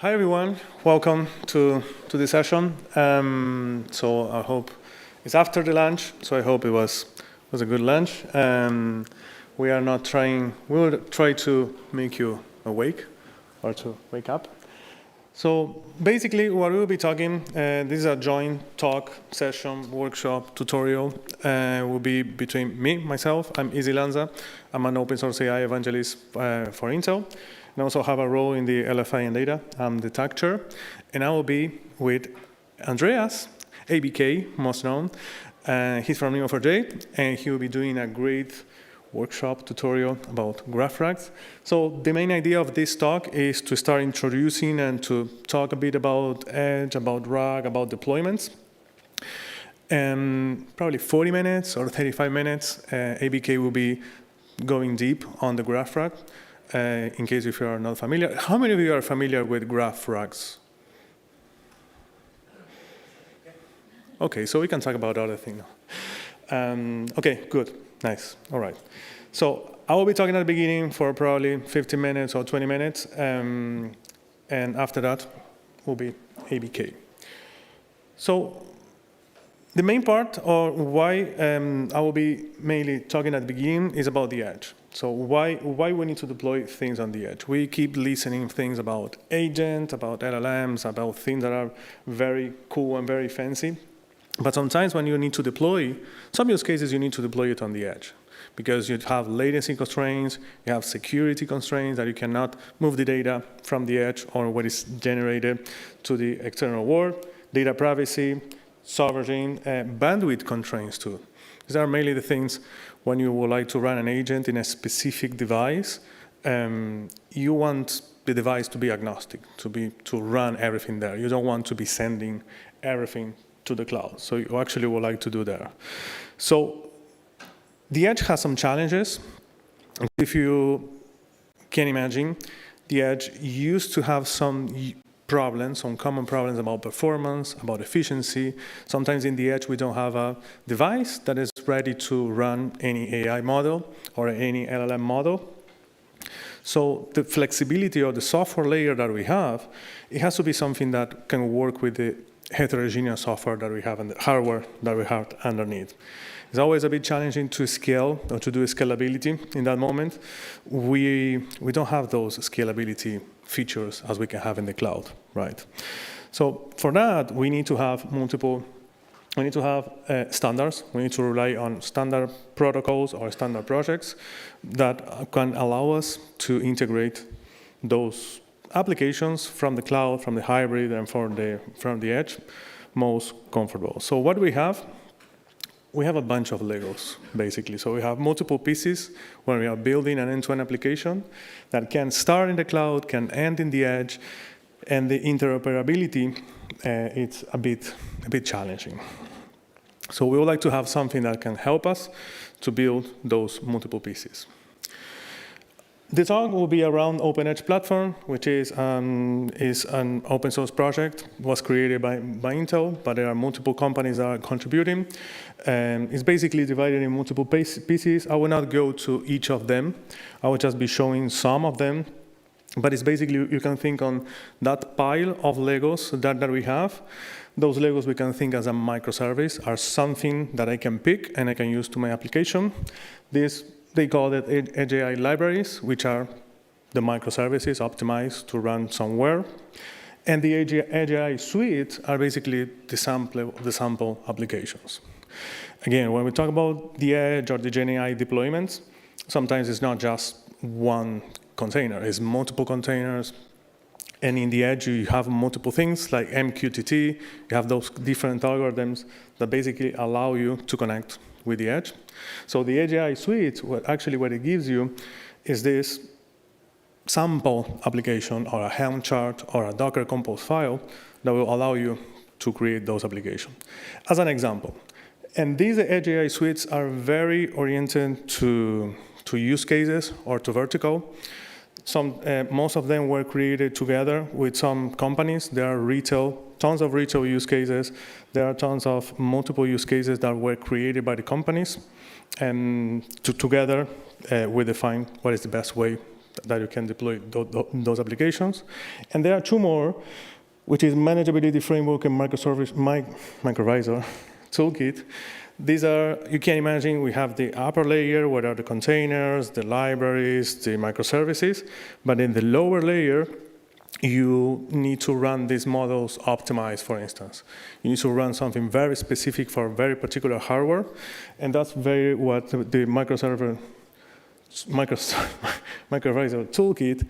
Hi everyone, welcome to this session. So I hope it's after the lunch, so I hope it was a good lunch. We will try to make you awake or to wake up. So basically what we'll be talking, this is a joint talk, session, workshop, tutorial, will be between myself, I'm Ezequiel Lanza. I'm an open source AI evangelist for Intel. And I also have a role in the LFI and data. I'm the tech chair. And I will be with Andreas, ABK, most known. He's from Neo4j, and he will be doing a great workshop tutorial about graph rags. So the main idea of this talk is to start introducing and to talk a bit about Edge, about RAG, about deployments. And probably 40 minutes or 35 minutes, ABK will be going deep on the graph rag. In case if you are not familiar. How many of you are familiar with graph rags? Okay, so we can talk about other things now. Okay, good, nice, all right. So I will be talking at the beginning for probably 15 minutes or 20 minutes, and after that will be ABK. So the main part, or why I will be mainly talking at the beginning, is about the edge. So why we need to deploy things on the edge? We keep listening things about agents, about LLMs, about things that are very cool and very fancy. But sometimes when you need to deploy, some use cases you need to deploy it on the edge because you have latency constraints, you have security constraints that you cannot move the data from the edge or what is generated to the external world, data privacy, sovereign, bandwidth constraints too. These are mainly the things when you would like to run an agent in a specific device, you want the device to be agnostic, to run everything there. You don't want to be sending everything to the cloud. So you actually would like to do that. So the edge has some challenges. If you can imagine, the edge used to have some common problems about performance, about efficiency. Sometimes in the edge, we don't have a device that is ready to run any AI model or any LLM model. So the flexibility of the software layer that we have, it has to be something that can work with the heterogeneous software that we have and the hardware that we have underneath. It's always a bit challenging to scale or to do scalability in that moment. We don't have those scalability features as we can have in the cloud, right? So for that, we need to have standards. We need to rely on standard protocols or standard projects that can allow us to integrate those applications from the cloud, from the hybrid, and from the edge most comfortable. So what we have a bunch of Legos, basically. So we have multiple pieces when we are building an end-to-end application that can start in the cloud, can end in the edge, and the interoperability, it's a bit challenging. So we would like to have something that can help us to build those multiple pieces. The talk will be around Open Edge Platform, which is an open source project. It was created by Intel, but there are multiple companies that are contributing. It's basically divided in multiple pieces. I will not go to each of them. I will just be showing some of them. But it's basically, you can think on that pile of Legos that we have. Those Legos we can think as a microservice, are something that I can pick and I can use to my application. They call it Edge AI libraries, which are the microservices optimized to run somewhere. And the Edge AI suite are basically the sample applications. Again, when we talk about the Edge or the GenAI deployments, sometimes it's not just one container, it's multiple containers. And in the Edge, you have multiple things like MQTT. You have those different algorithms that basically allow you to connect with the Edge. So the Edge AI suite, what it gives you is this sample application or a Helm chart or a Docker Compose file that will allow you to create those applications. As an example, and these Edge AI suites are very oriented to use cases or to vertical. Most of them were created together with some companies. There are tons of retail use cases. There are tons of multiple use cases that were created by the companies. And together, we define what is the best way that you can deploy those applications. And there are two more, which is Manageability Framework and Microservice Toolkit. These are, you can imagine, we have the upper layer, where are the containers, the libraries, the microservices, but in the lower layer, you need to run these models optimized, for instance. You need to run something very specific for very particular hardware, and that's very what the microservice toolkit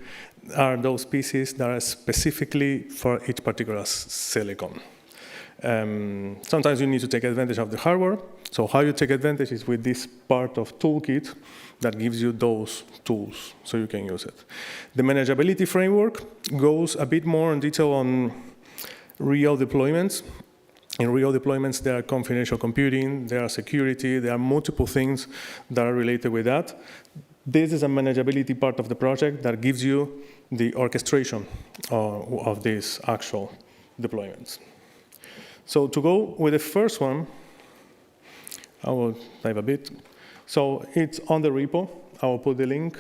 are those pieces that are specifically for each particular silicon. Sometimes you need to take advantage of the hardware. So how you take advantage is with this part of toolkit that gives you those tools so you can use it. The manageability framework goes a bit more in detail on real deployments. In real deployments, there are confidential computing, there are security, there are multiple things that are related with that. This is a manageability part of the project that gives you the orchestration of these actual deployments. So to go with the first one, I will dive a bit. So it's on the repo. I will put the link.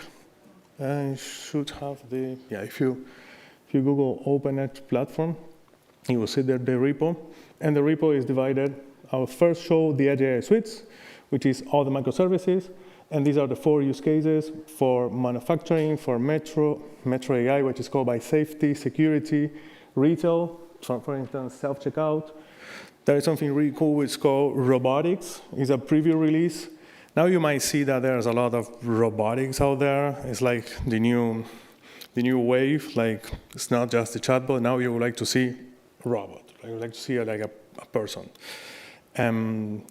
I should have the, yeah, if you Google Open Edge platform, you will see there the repo. And the repo is divided. I will first show the Edge AI suites, which is all the microservices. And these are the 4 use cases for manufacturing, for Metro AI, which is called by safety, security, retail, for instance, self-checkout. There is something really cool which is called robotics. It's a preview release. Now you might see that there's a lot of robotics out there. It's like the new wave. Like, it's not just a chatbot. Now you would like to see a robot. You would like to see like a person. And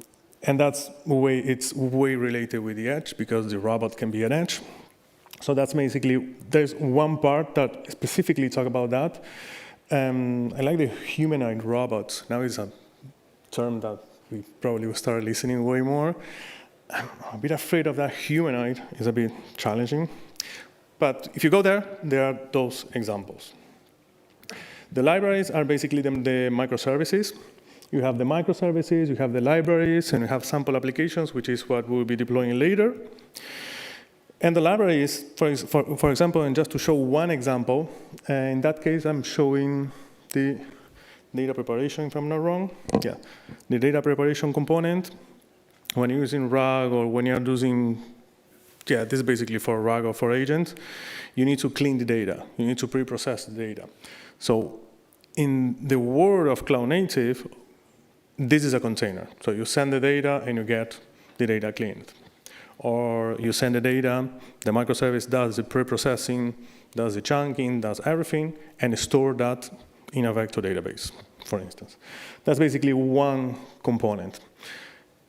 that's it's way related with the edge because the robot can be an edge. So that's basically, there's one part that specifically talk about that. I like the humanoid robots. Now it's a term that we probably will start listening way more. I'm a bit afraid of that humanoid. It's a bit challenging. But if you go there are those examples. The libraries are basically the microservices. You have the microservices, you have the libraries, and you have sample applications, which is what we'll be deploying later. And the libraries, for example, and just to show one example, in that case, I'm showing the data preparation, if I'm not wrong. Yeah, the data preparation component. When you're using RAG or when you're using, yeah, this is basically for RAG or for agents, you need to clean the data. You need to pre-process the data. So in the world of cloud native, this is a container. So you send the data and you get the data cleaned. Or you send the data, the microservice does the pre-processing, does the chunking, does everything, and store that in a vector database, for instance. That's basically one component.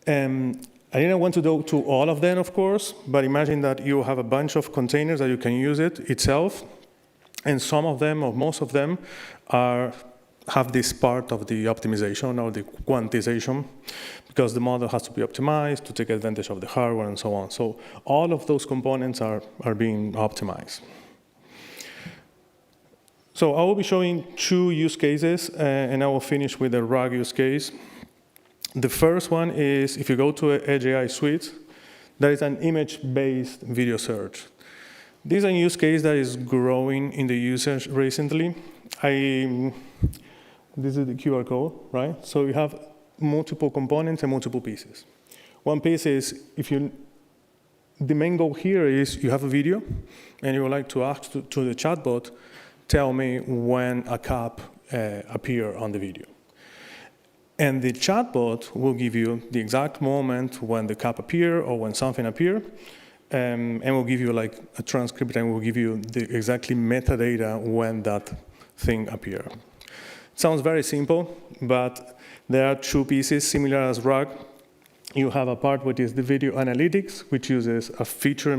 I didn't want to go to all of them, of course, but imagine that you have a bunch of containers that you can use it itself, and some of them, or most of them, have this part of the optimization or the quantization, because the model has to be optimized to take advantage of the hardware and so on. So all of those components are being optimized. So I will be showing 2 use cases, and I will finish with a RAG use case. The first one is, if you go to Edge AI suite, there is an image-based video search. This is a use case that is growing in the usage recently. This is the QR code, right? So you have multiple components and multiple pieces. One piece is, the main goal here is you have a video, and you would like to ask to the chatbot, tell me when a cap appear on the video. And the chatbot will give you the exact moment when the cap appear or when something appear, and will give you like a transcript and will give you the exactly metadata when that thing appear. It sounds very simple, but there are 2 pieces similar as RAG. You have a part which is the video analytics, which uses a feature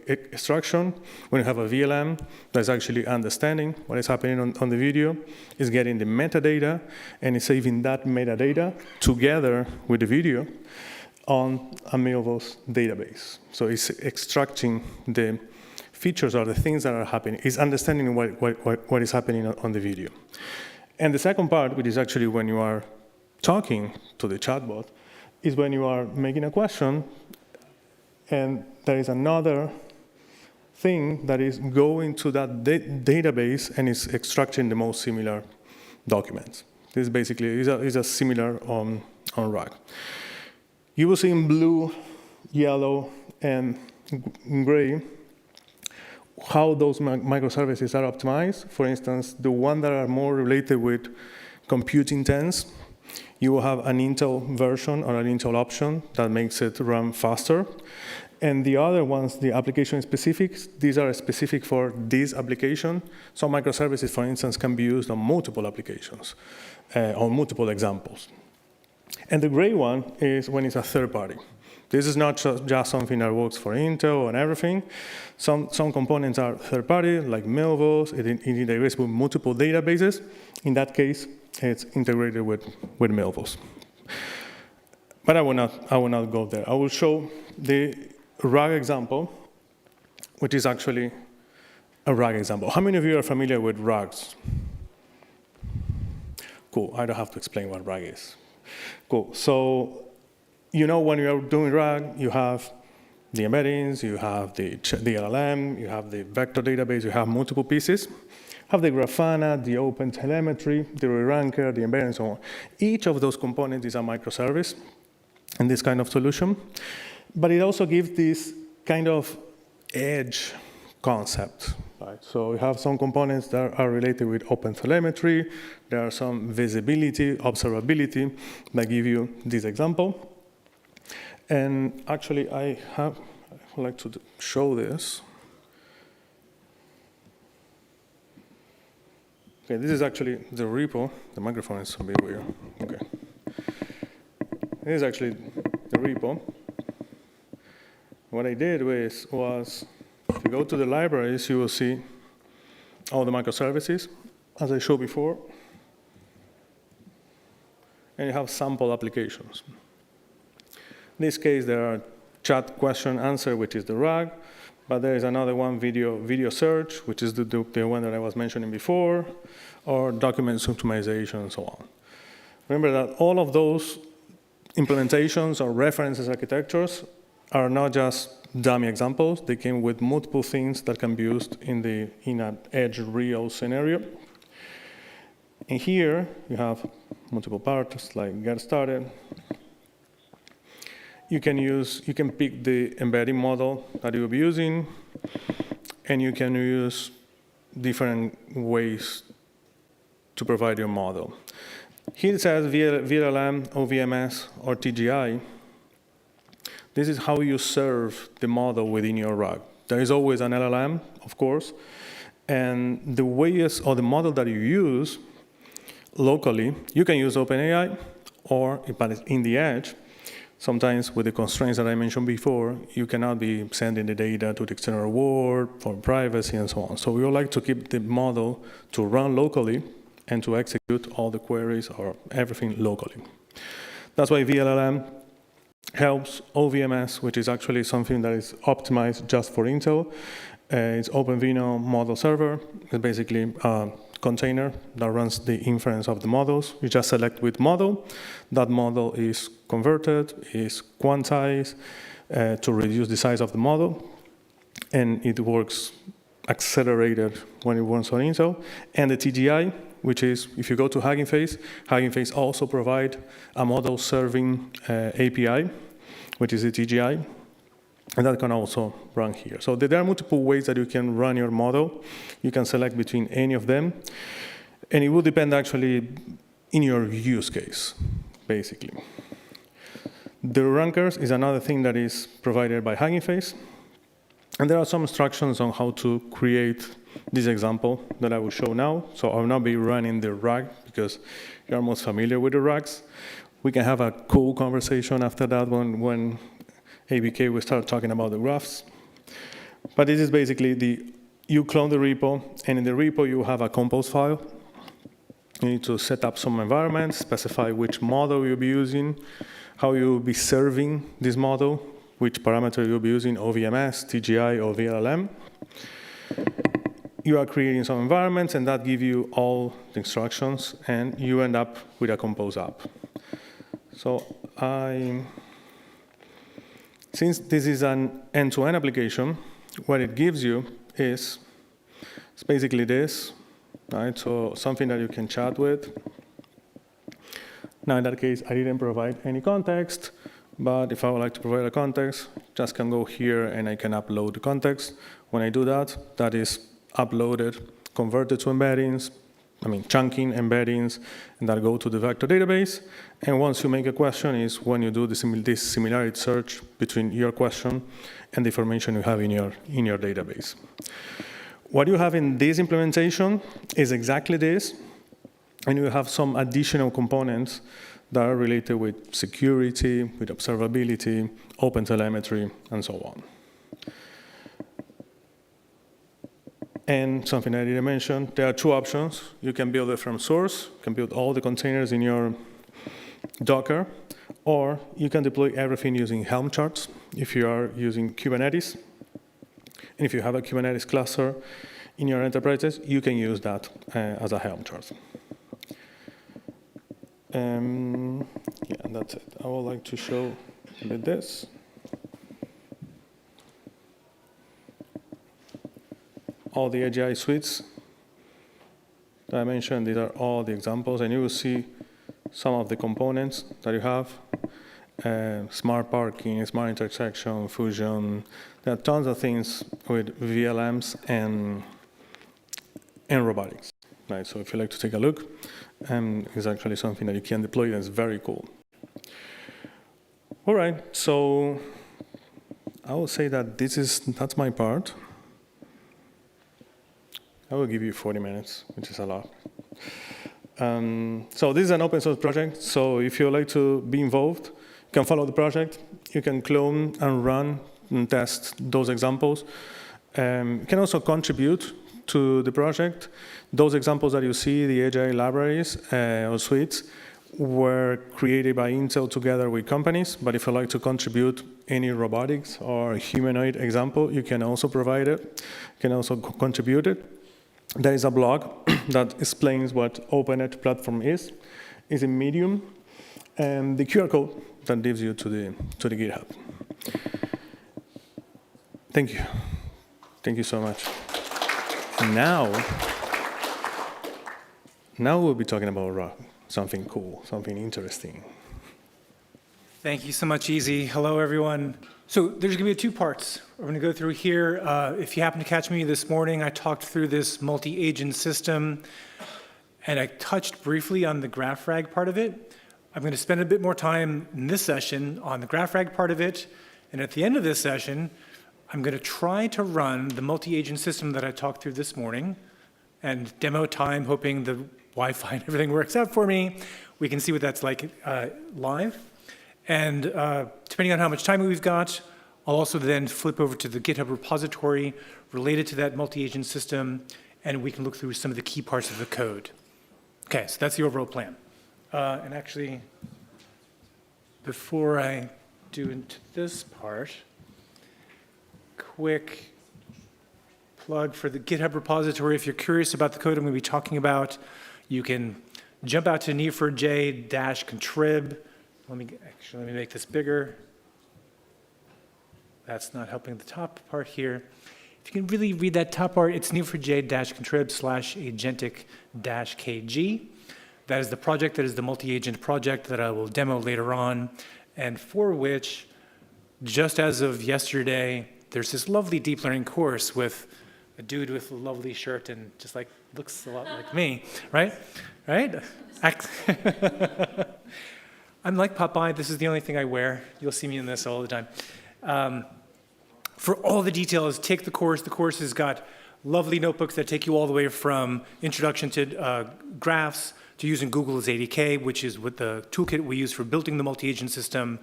extraction. When you have a VLM that's actually understanding what is happening on the video, is getting the metadata, and is saving that metadata together with the video on a Milvus database. So it's extracting the features or the things that are happening. It's understanding what is happening on the video. And the second part, which is actually when you are talking to the chatbot, is when you are making a question, and there is another thing that is going to that database and is extracting the most similar documents. This basically is a similar on RAG. You will see in blue, yellow, and gray how those microservices are optimized. For instance, the ones that are more related with compute intense, you will have an Intel version or an Intel option that makes it run faster. And the other ones, the application specifics, these are specific for this application. Some microservices, for instance, can be used on multiple applications, on multiple examples. And the gray one is when it's a third party. This is not just something that works for Intel and everything. Some components are third party, like Milvus. It integrates with multiple databases. In that case, it's integrated with Milvus. But I will not go there. I will show the RAG example, which is actually a RAG example. How many of you are familiar with RAGs? Cool, I don't have to explain what RAG is. Cool, so you know when you're doing RAG, you have the embeddings, you have the LLM, you have the vector database, you have multiple pieces. Have the Grafana, the open telemetry, the re-ranker, the embedding, and so on. Each of those components is a microservice in this kind of solution. But it also gives this kind of edge concept. Right? So you have some components that are related with open telemetry. There are some visibility, observability that give you this example. And actually, I would like to show this. Okay, this is actually the repo. The microphone is a bit weird. Okay. This is actually the repo. What I did was, if you go to the libraries, you will see all the microservices, as I showed before. And you have sample applications. In this case, there are chat question answer, which is the RAG. But there is another one, video search, which is the one that I was mentioning before, or document optimization, and so on. Remember that all of those implementations or references architectures are not just dummy examples. They came with multiple things that can be used in an edge real scenario. And here you have multiple parts like get started. You can pick the embedding model that you'll be using, and you can use different ways to provide your model. Here it says VLLM, OVMS, or TGI. This is how you serve the model within your RAG. There is always an LLM, of course, and the ways or the model that you use locally, you can use OpenAI, or in the edge. Sometimes with the constraints that I mentioned before, you cannot be sending the data to the external world for privacy and so on. So we would like to keep the model to run locally and to execute all the queries or everything locally. That's why VLLM helps OVMS, which is actually something that is optimized just for Intel. It's OpenVINO model server. It's basically a container that runs the inference of the models. You just select which model. That model is converted, is quantized to reduce the size of the model. And it works accelerated when it runs on Intel. And the TGI, which is, if you go to Hugging Face also provide a model serving API, which is the TGI. And that can also run here. So there are multiple ways that you can run your model. You can select between any of them. And it will depend actually in your use case, basically. The rankers is another thing that is provided by Hugging Face. And there are some instructions on how to create this example that I will show now. So I will not be running the RAG because you're almost familiar with the RAGs. We can have a cool conversation after that when ABK will start talking about the graphs. But this is basically you clone the repo, and in the repo you have a compose file. You need to set up some environments, specify which model you'll be using, how you'll be serving this model, which parameter you'll be using, OVMS, TGI, or VLLM. You are creating some environments, and that gives you all the instructions, and you end up with a compose app. So since this is an end-to-end application, what it gives you is it's basically this, right? So something that you can chat with. Now, in that case, I didn't provide any context, but if I would like to provide a context, just can go here and I can upload the context. When I do that, that is uploaded, converted to embeddings, chunking embeddings, and that go to the vector database. And once you make a question is when you do this similarity search between your question and the information you have in your database. What you have in this implementation is exactly this, and you have some additional components that are related with security, with observability, OpenTelemetry, and so on. And something I didn't mention, there are two options. You can build it from source, you can build all the containers in your Docker, or you can deploy everything using Helm charts if you are using Kubernetes. And if you have a Kubernetes cluster in your enterprises, you can use that as a Helm chart. Yeah, that's it. I would like to show a bit this. All the AGI suites that I mentioned, these are all the examples, and you will see some of the components that you have. Smart parking, smart intersection, fusion. There are tons of things with VLMs and robotics. Right, so if you like to take a look, it's actually something that you can deploy that's very cool. All right, so I will say that that's my part. I will give you 40 minutes, which is a lot. So this is an open source project, so if you like to be involved, you can follow the project, you can clone and run and test those examples. You can also contribute to the project. Those examples that you see, the AGI libraries or suites, were created by Intel together with companies, but if you like to contribute any robotics or humanoid example, you can also provide it. You can also contribute it. There is a blog that explains what OpenEdge platform is in Medium, and the QR code that leads you to the GitHub. Thank you. Thank you so much. And now we'll be talking about something cool, something interesting. Thank you so much, Easy. Hello, everyone. So there's going to be two parts. We're going to go through here. If you happen to catch me this morning, I talked through this multi-agent system, and I touched briefly on the GraphRag part of it. I'm going to spend a bit more time in this session on the GraphRag part of it, and at the end of this session, I'm going to try to run the multi-agent system that I talked through this morning, and demo time, hoping the Wi-Fi and everything works out for me. We can see what that's like live. And depending on how much time we've got, I'll also then flip over to the GitHub repository related to that multi-agent system, and we can look through some of the key parts of the code. Okay, so that's the overall plan. And actually, before I do into this part, quick plug for the GitHub repository. If you're curious about the code I'm going to be talking about, you can jump out to neo4j-contrib. Let me make this bigger. That's not helping the top part here. If you can really read that top part, it's neo4j-contrib/agentic-kg. That is the project, that is the multi-agent project that I will demo later on, and for which, just as of yesterday, there's this lovely deep learning course with a dude with a lovely shirt and just like looks a lot like me, right? Right? I'm like Popeye. This is the only thing I wear. You'll see me in this all the time. For all the details, take the course. The course has got lovely notebooks that take you all the way from introduction to graphs to using Google's ADK, which is what the toolkit we use for building the multi-agent system,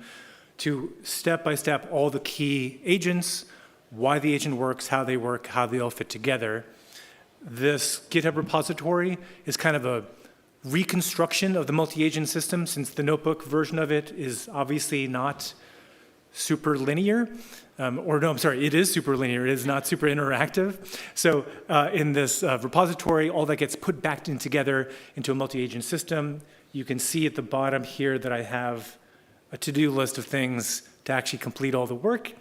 to step-by-step all the key agents, why the agent works, how they all fit together. This GitHub repository is kind of a reconstruction of the multi-agent system, since the notebook version of it is obviously not super linear. It is super linear. It is not super interactive. So in this repository, all that gets put back in together into a multi-agent system. You can see at the bottom here that I have a to-do list of things to actually complete all the work.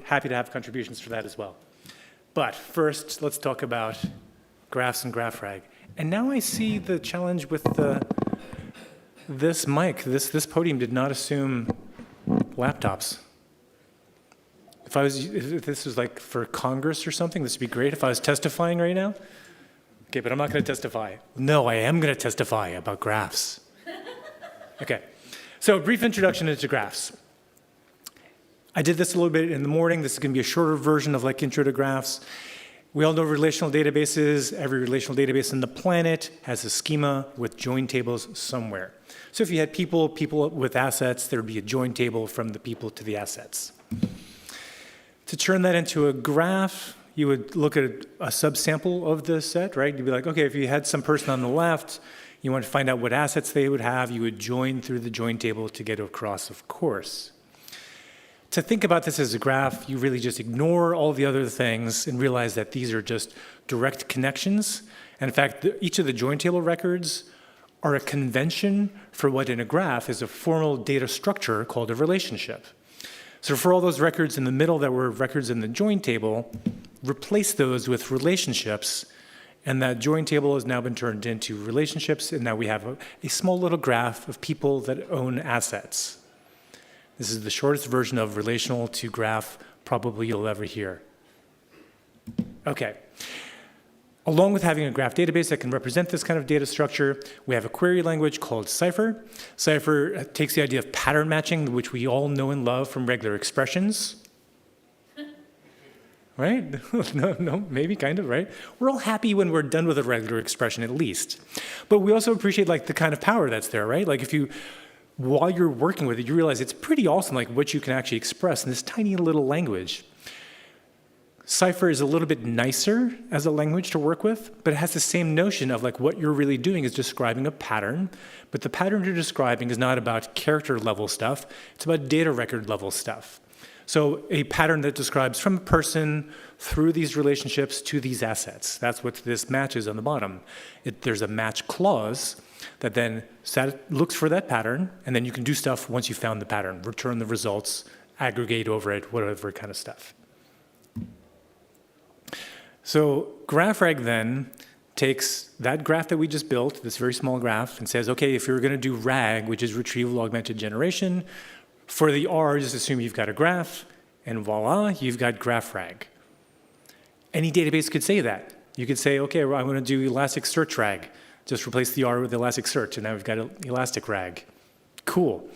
happy to have contributions for that as well. But first, let's talk about graphs and GraphRag. And now I see the challenge with this mic. This podium did not assume laptops. If this was like for Congress or something, this would be great if I was testifying right now. Okay, but I'm not going to testify. No, I am going to testify about graphs. Okay, so brief introduction into graphs. I did this a little bit in the morning. This is going to be a shorter version of like intro to graphs. We all know relational databases. Every relational database on the planet has a schema with join tables somewhere. So if you had people with assets, there would be a join table from the people to the assets. To turn that into a graph, you would look at a subsample of the set, right? You'd be like, okay, if you had some person on the left, you want to find out what assets they would have, you would join through the join table to get across, of course. To think about this as a graph, you really just ignore all the other things and realize that these are just direct connections. And in fact, each of the join table records are a convention for what in a graph is a formal data structure called a relationship. So for all those records in the middle that were records in the join table, replace those with relationships, and that join table has now been turned into relationships, and now we have a small little graph of people that own assets. This is the shortest version of relational to graph probably you'll ever hear. Okay. Along with having a graph database that can represent this kind of data structure, we have a query language called Cypher. Cypher takes the idea of pattern matching, which we all know and love from regular expressions. Right? No, maybe, kind of, right? We're all happy when we're done with a regular expression, at least. But we also appreciate like the kind of power that's there, right? Like if you, while you're working with it, you realize it's pretty awesome, like what you can actually express in this tiny little language. Cypher is a little bit nicer as a language to work with, but it has the same notion of like what you're really doing is describing a pattern, but the pattern you're describing is not about character level stuff, it's about data record level stuff. So a pattern that describes from a person through these relationships to these assets. That's what this match is on the bottom. There's a match clause that then looks for that pattern, and then you can do stuff once you found the pattern, return the results, aggregate over it, whatever kind of stuff. So GraphRag then takes that graph that we just built, this very small graph, and says, okay, if you're going to do RAG, which is retrieval augmented generation, for the R, just assume you've got a graph, and voila, you've got GraphRag. Any database could say that. You could say, okay, well, I'm going to do Elasticsearch RAG. Just replace the R with Elasticsearch, and now we've got ElasticRag. Cool.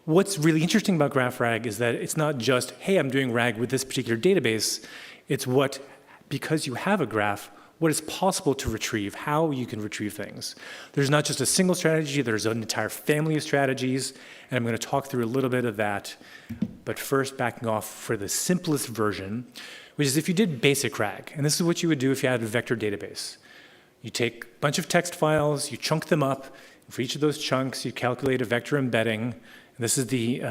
What's really interesting about GraphRag is that it's not just, hey, I'm doing RAG with this particular database. It's what, because you have a graph, what is possible to retrieve, how you can retrieve things. There's not just a single strategy, there's an entire family of strategies, and I'm going to talk through a little bit of that. But first, backing off for the simplest version, which is if you did basic RAG, and this is what you would do if you had a vector database. You take a bunch of text files, you chunk them up, and for each of those chunks, you calculate a vector embedding. And this is the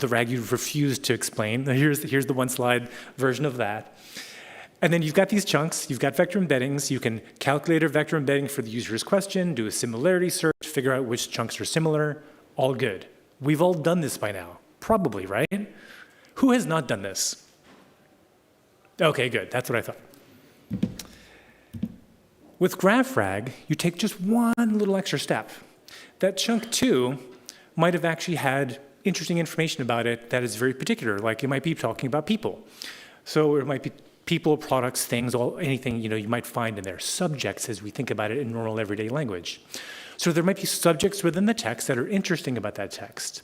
RAG you've refused to explain. Here's the one slide version of that. And then you've got these chunks, you've got vector embeddings, you can calculate a vector embedding for the user's question, do a similarity search, figure out which chunks are similar, all good. We've all done this by now, probably, right? Who has not done this? Okay, good, that's what I thought. With GraphRag, you take just one little extra step. That chunk 2 might have actually had interesting information about it that is very particular, like it might be talking about people. So it might be people, products, things, anything you might find in there. Subjects, as we think about it in normal everyday language. So there might be subjects within the text that are interesting about that text.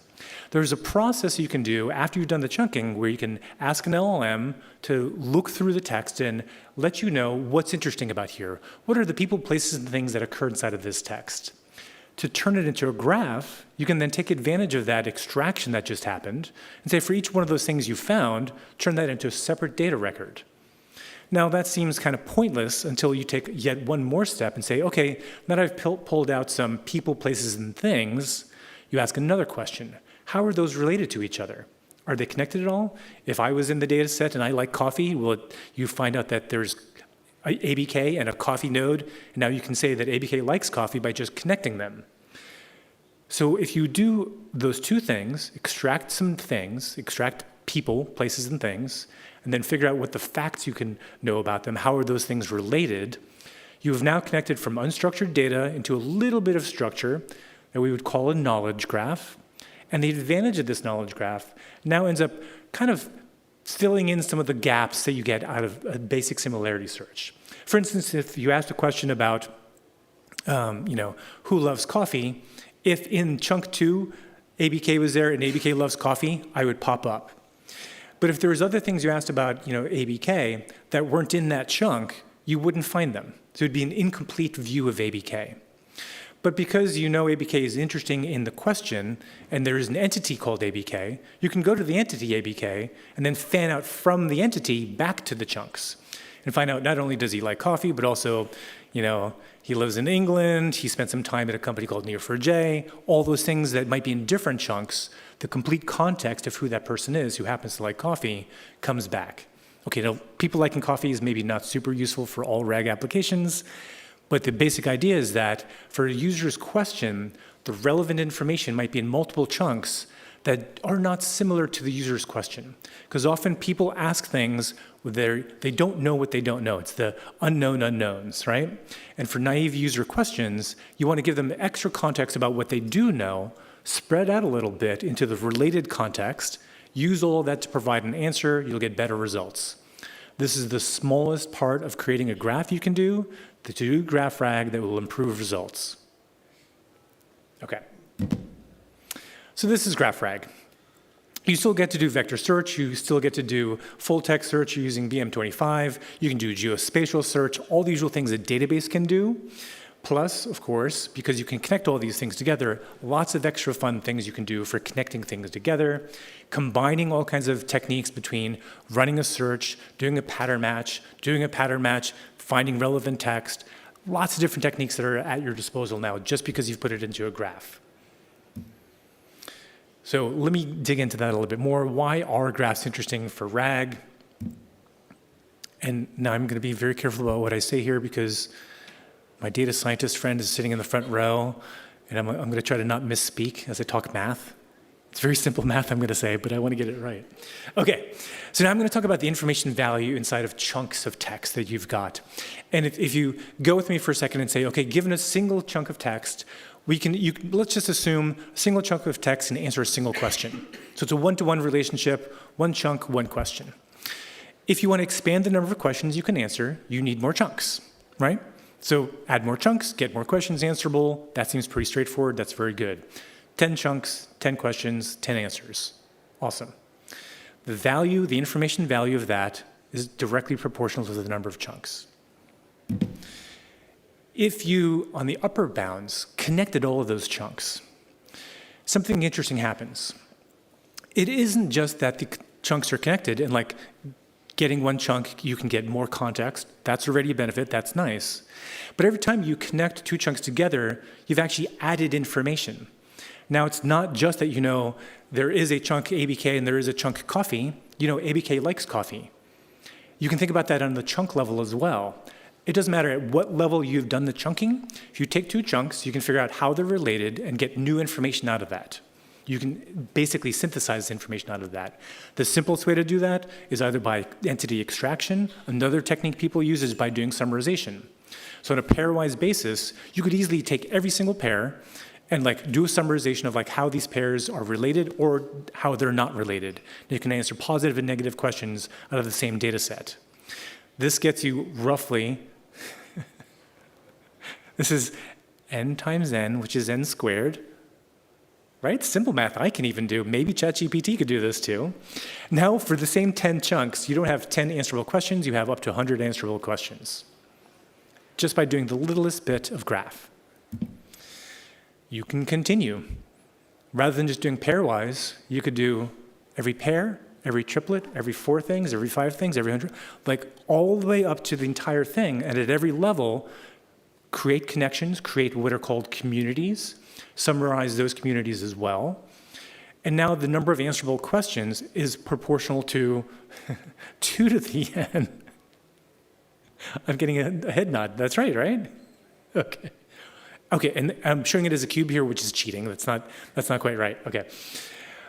There's a process you can do after you've done the chunking where you can ask an LLM to look through the text and let you know what's interesting about here. What are the people, places, and things that occur inside of this text? To turn it into a graph, you can then take advantage of that extraction that just happened and say for each one of those things you found, turn that into a separate data record. Now, that seems kind of pointless until you take yet one more step and say, okay, now that I've pulled out some people, places, and things, you ask another question. How are those related to each other? Are they connected at all? If I was in the data set and I like coffee, will you find out that there's ABK and a coffee node, and now you can say that ABK likes coffee by just connecting them. So if you do those two things, extract some things, extract people, places, and things, and then figure out what the facts you can know about them, how are those things related, you have now connected from unstructured data into a little bit of structure that we would call a knowledge graph. And the advantage of this knowledge graph now ends up kind of filling in some of the gaps that you get out of a basic similarity search. For instance, if you asked a question about, who loves coffee, if in chunk 2, ABK was there and ABK loves coffee, I would pop up. But if there was other things you asked about, ABK that weren't in that chunk, you wouldn't find them. So it would be an incomplete view of ABK. But because you know ABK is interesting in the question, and there is an entity called ABK, you can go to the entity ABK and then fan out from the entity back to the chunks and find out not only does he like coffee, but also, he lives in England, he spent some time at a company called Neo4j, all those things that might be in different chunks, the complete context of who that person is who happens to like coffee comes back. Okay, now people liking coffee is maybe not super useful for all RAG applications, but the basic idea is that for a user's question, the relevant information might be in multiple chunks that are not similar to the user's question. Because often people ask things where they don't know what they don't know. It's the unknown unknowns, right? And for naive user questions, you want to give them extra context about what they do know, spread out a little bit into the related context, use all of that to provide an answer, you'll get better results. This is the smallest part of creating a graph you can do, the to-do graph RAG that will improve results. Okay. So this is graph RAG. You still get to do vector search, you still get to do full text search using BM25, you can do geospatial search, all the usual things a database can do. Plus, of course, because you can connect all these things together, lots of extra fun things you can do for connecting things together, combining all kinds of techniques between running a search, doing a pattern match, finding relevant text, lots of different techniques that are at your disposal now just because you've put it into a graph. So let me dig into that a little bit more. Why are graphs interesting for RAG? And now I'm going to be very careful about what I say here because my data scientist friend is sitting in the front row, and I'm going to try to not misspeak as I talk math. It's very simple math, I'm going to say, but I want to get it right. Okay, so now I'm going to talk about the information value inside of chunks of text that you've got. And if you go with me for a second and say, okay, given a single chunk of text, let's just assume a single chunk of text and answer a single question. So it's a one-to-one relationship, one chunk, one question. If you want to expand the number of questions you can answer, you need more chunks, right? So add more chunks, get more questions answerable. That seems pretty straightforward. That's very good. 10 chunks, 10 questions, 10 answers. Awesome. The information value of that is directly proportional to the number of chunks. If you, on the upper bounds, connected all of those chunks, something interesting happens. It isn't just that the chunks are connected and like getting one chunk, you can get more context. That's already a benefit. That's nice. But every time you connect two chunks together, you've actually added information. Now, it's not just that there is a chunk ABK and there is a chunk coffee. ABK likes coffee. You can think about that on the chunk level as well. It doesn't matter at what level you've done the chunking. If you take two chunks, you can figure out how they're related and get new information out of that. You can basically synthesize information out of that. The simplest way to do that is either by entity extraction. Another technique people use is by doing summarization. So on a pairwise basis, you could easily take every single pair and do a summarization of how these pairs are related or how they're not related. You can answer positive and negative questions out of the same data set. This gets you roughly, this is n times n, which is n squared, right? Simple math I can even do. Maybe ChatGPT could do this too. Now, for the same 10 chunks, you don't have 10 answerable questions, you have up to 100 answerable questions, just by doing the littlest bit of graph. You can continue. Rather than just doing pairwise, you could do every pair, every triplet, every 4 things, every 5 things, every 100, all the way up to the entire thing, and at every level, create connections, create what are called communities, summarize those communities as well. And now the number of answerable questions is proportional to 2 to the n. I'm getting a head nod. That's right? Okay. Okay, and I'm showing it as a cube here, which is cheating. That's not quite right. Okay.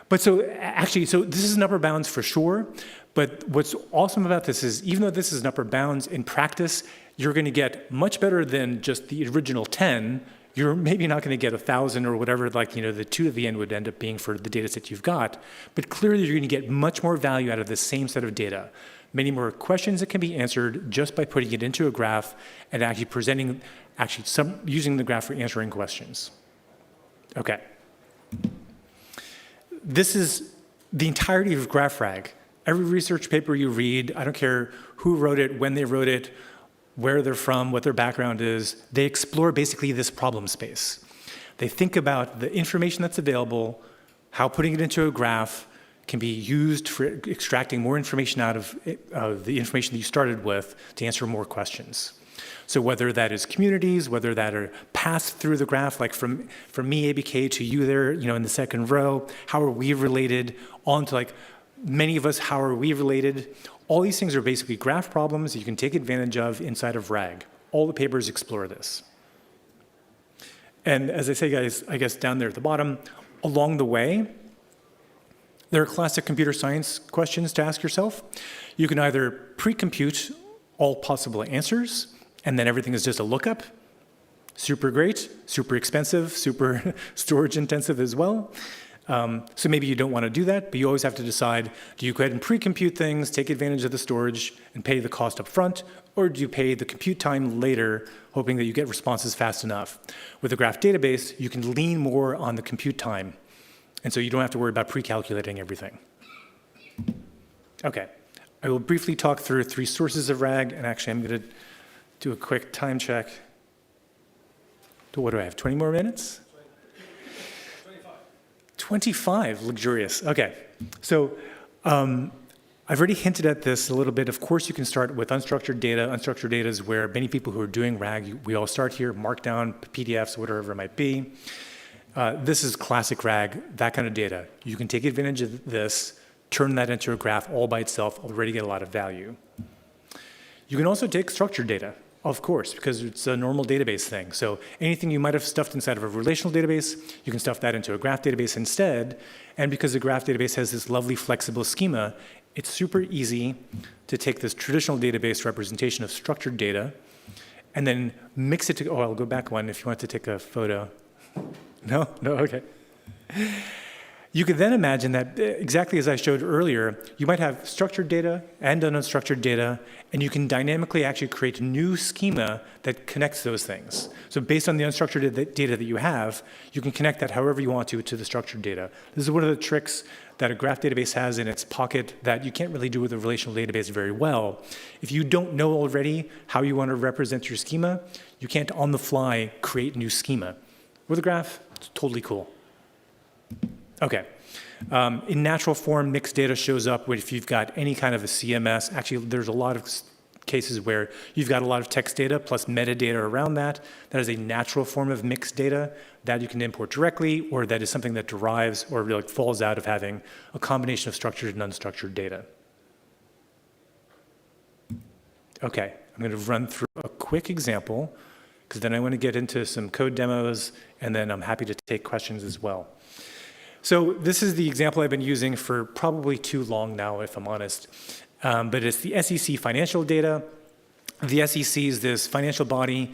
But so actually, so this is an upper bounds for sure. But what's awesome about this is even though this is an upper bounds, in practice, you're going to get much better than just the original 10. You're maybe not going to get 1,000 or whatever, like, the 2 at the end would end up being for the data set you've got. But clearly, you're going to get much more value out of the same set of data. Many more questions that can be answered just by putting it into a graph and actually presenting, using the graph for answering questions. Okay. This is the entirety of GraphRag. Every research paper you read, I don't care who wrote it, when they wrote it, where they're from, what their background is, they explore basically this problem space. They think about the information that's available, how putting it into a graph can be used for extracting more information out of the information that you started with to answer more questions. So whether that is communities, whether that are passed through the graph, like from me, ABK, to you there, in the second row, how are we related, on to like many of us, how are we related? All these things are basically graph problems that you can take advantage of inside of RAG. All the papers explore this. And as I say, guys, I guess down there at the bottom, along the way, there are classic computer science questions to ask yourself. You can either pre-compute all possible answers, and then everything is just a lookup. Super great, super expensive, super storage intensive as well. So maybe you don't want to do that, but you always have to decide, do you go ahead and pre-compute things, take advantage of the storage, and pay the cost up front, or do you pay the compute time later, hoping that you get responses fast enough? With a graph database, you can lean more on the compute time, and so you don't have to worry about pre-calculating everything. Okay, I will briefly talk through 3 sources of RAG, and actually I'm going to do a quick time check. What do I have, 20 more minutes? 25, luxurious. Okay, so I've already hinted at this a little bit. Of course, you can start with unstructured data. Unstructured data is where many people who are doing RAG, we all start here, Markdown, PDFs, whatever it might be. This is classic RAG, that kind of data. You can take advantage of this, turn that into a graph all by itself, already get a lot of value. You can also take structured data, of course, because it's a normal database thing. So anything you might have stuffed inside of a relational database, you can stuff that into a graph database instead. And because the graph database has this lovely flexible schema, it's super easy to take this traditional database representation of structured data and then mix it to, I'll go back one if you want to take a photo. No? No? Okay. You could then imagine that exactly as I showed earlier, you might have structured data and unstructured data, and you can dynamically actually create a new schema that connects those things. So based on the unstructured data that you have, you can connect that however you want to the structured data. This is one of the tricks that a graph database has in its pocket that you can't really do with a relational database very well. If you don't know already how you want to represent your schema, you can't on the fly create new schema. With a graph, it's totally cool. Okay. In natural form, mixed data shows up if you've got any kind of a CMS. Actually, there's a lot of cases where you've got a lot of text data plus metadata around that. That is a natural form of mixed data that you can import directly, or that is something that derives or really falls out of having a combination of structured and unstructured data. Okay, I'm going to run through a quick example, because then I want to get into some code demos, and then I'm happy to take questions as well. So this is the example I've been using for probably too long now, if I'm honest. But it's the SEC financial data. The SEC is this financial body.